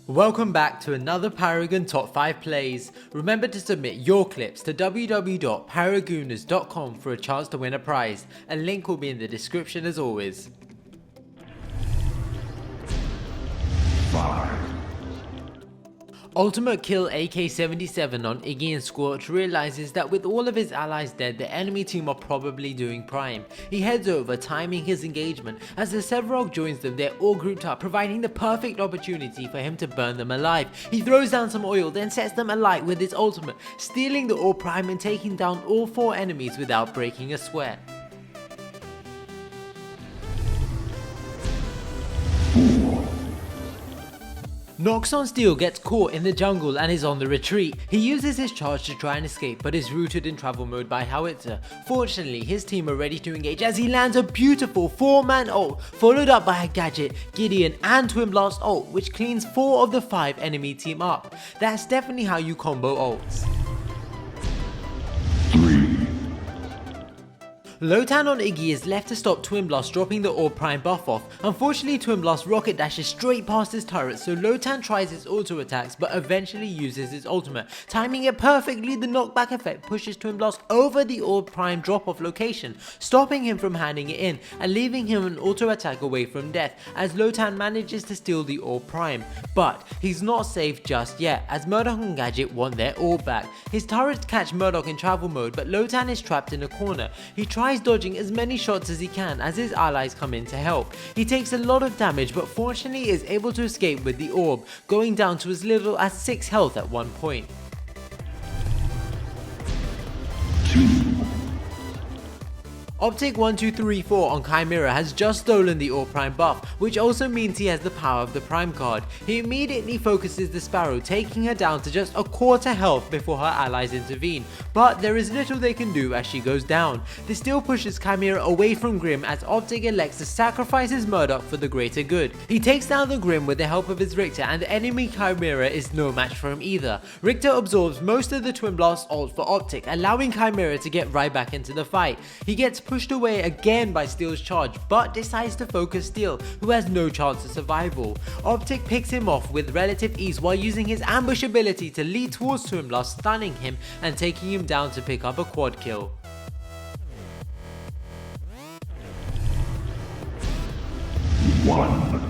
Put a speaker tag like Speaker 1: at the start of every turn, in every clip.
Speaker 1: Welcome back to another Paragon Top 5 Plays. Remember to submit your clips to www.paragooners.com for a chance to win a prize. A link will be in the description as always.
Speaker 2: 5.
Speaker 1: Ultimate Kill AK-77 on Iggy and Scorch realizes that with all of his allies dead, the enemy team are probably doing prime. He heads over, timing his engagement. As the Sevarog joins them, they're all grouped up, providing the perfect opportunity for him to burn them alive. He throws down some oil, then sets them alight with his ultimate, stealing the all prime and taking down all 4 enemies without breaking a sweat.
Speaker 2: 4.
Speaker 1: Nox on Steel gets caught in the jungle and is on the retreat. He uses his charge to try and escape but is routed in travel mode by Howitzer. Fortunately, his team are ready to engage as he lands a beautiful 4-man ult followed up by a gadget, Gideon and Twin Blast ult which cleans 4 of the 5 enemy team up. That's definitely how you combo ults.
Speaker 2: 3.
Speaker 1: Lowtan on Iggy is left to stop Twin Blast dropping the Orb Prime buff off. Unfortunately, Twin Blast rocket dashes straight past his turret, so Lowtan tries his auto attacks but eventually uses his ultimate. Timing it perfectly, the knockback effect pushes Twin Blast over the Orb Prime drop off location, stopping him from handing it in and leaving him an auto attack away from death as Lowtan manages to steal the Orb Prime. But he's not safe just yet as Murdoch and Gadget want their orb back. His turrets catch Murdoch in travel mode but Lowtan is trapped in a corner. He tries dodging as many shots as he can as his allies come in to help. He takes a lot of damage but fortunately is able to escape with the orb, going down to as little as 6 health at one point.
Speaker 2: 2.
Speaker 1: Optic 1234 on Chimera has just stolen the Orb Prime buff, which also means he has the power of the Prime card. He immediately focuses the Sparrow, taking her down to just a quarter health before her allies intervene, but there is little they can do as she goes down. This still pushes Chimera away from Grim as Optic elects to sacrifice his Murdoch for the greater good. He takes down the Grim with the help of his Richter and the enemy Chimera is no match for him either. Richter absorbs most of the Twin Blast ult for Optic, allowing Chimera to get right back into the fight. He gets pushed away again by Steel's charge but decides to focus Steel, who has no chance of survival. Optic picks him off with relative ease while using his ambush ability to lead towards Twin Blast, stunning him and taking him down to pick up a quad kill.
Speaker 2: 1.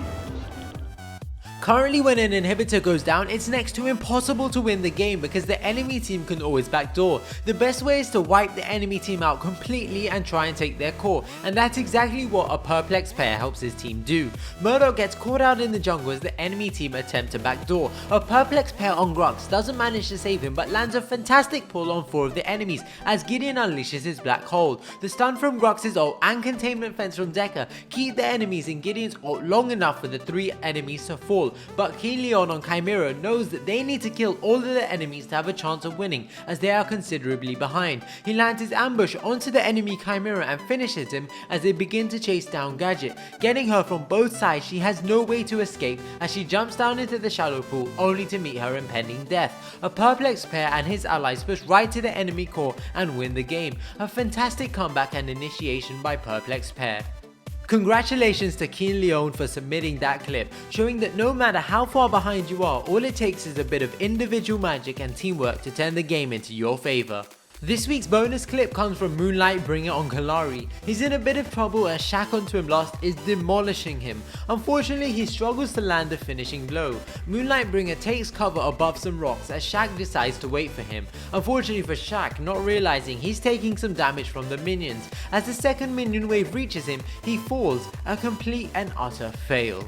Speaker 1: Currently when an inhibitor goes down, it's next to impossible to win the game because the enemy team can always backdoor. The best way is to wipe the enemy team out completely and try and take their core, and that's exactly what a perplexed pair helps his team do. Murdoch gets caught out in the jungle as the enemy team attempt to backdoor. A perplexed pair on Grux doesn't manage to save him but lands a fantastic pull on 4 of the enemies as Gideon unleashes his black hole. The stun from Grux's ult and containment fence from Decker keep the enemies in Gideon's ult long enough for the 3 enemies to fall. But King Leon on Chimera knows that they need to kill all of the enemies to have a chance of winning as they are considerably behind. He lands his ambush onto the enemy Chimera and finishes him as they begin to chase down Gadget. Getting her from both sides, she has no way to escape as she jumps down into the shallow pool only to meet her impending death. A perplexed pair and his allies push right to the enemy core and win the game. A fantastic comeback and initiation by perplexed pair. Congratulations to Keen Leon for submitting that clip, showing that no matter how far behind you are, all it takes is a bit of individual magic and teamwork to turn the game into your favour. This week's bonus clip comes from Moonlightbringer on Kalari. He's in a bit of trouble as Shaq on Twin Blast is demolishing him. Unfortunately, he struggles to land the finishing blow. Moonlightbringer takes cover above some rocks as Shaq decides to wait for him. Unfortunately for Shaq, not realizing he's taking some damage from the minions. As the second minion wave reaches him, he falls, a complete and utter fail.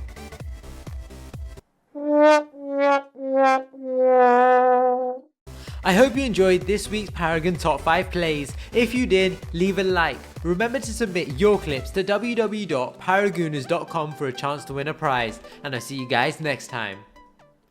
Speaker 1: I hope you enjoyed this week's Paragon Top 5 Plays. If you did, leave a like. Remember to submit your clips to www.paragooners.com for a chance to win a prize. And I'll see you guys next time.